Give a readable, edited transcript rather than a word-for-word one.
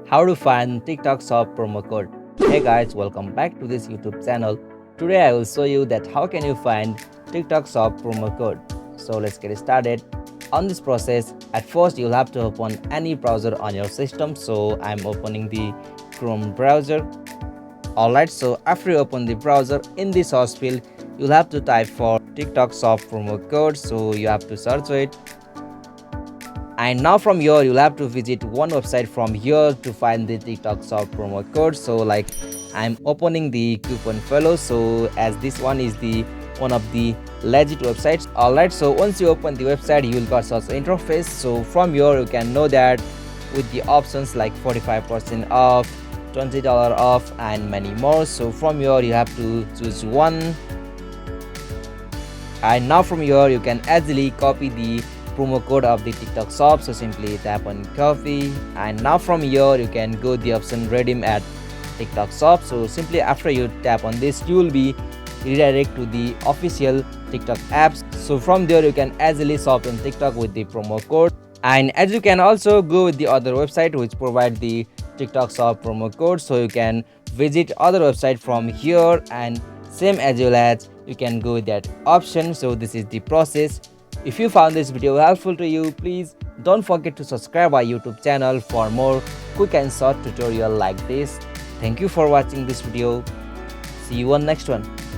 How to find TikTok shop promo code. Hey guys, welcome back to this YouTube channel. Today I will show you that how can you find TikTok shop promo code. So let's get started. On this process, at first you'll have to open any browser on your system. So I'm opening the Chrome browser. Alright, so after you open the browser, in the search field you'll have to type for TikTok shop promo code. So you have to search it, and now from here you'll have to visit one website from here to find the TikTok shop promo code. So like I'm opening the coupon fellow, so as this one is the one of the legit websites. Alright, so once you open the website you will got such interface. So from here you can know that with the options like 45% off, $20 off and many more. So from here you have to choose one, and now from here you can easily copy the promo code of the TikTok shop. So simply tap on copy, and now from here you can go the option redeem at TikTok shop. So simply after you tap on this you will be redirect to the official TikTok apps. So from there you can easily shop in TikTok with the promo code, and as you can also go with the other website which provide the TikTok shop promo code. So you can visit other website from here, and same as well as you can go with that option. So this is the process. If you found this video helpful to you, please don't forget to subscribe our YouTube channel for more quick and short tutorial like this. Thank you for watching this video. See you on next one.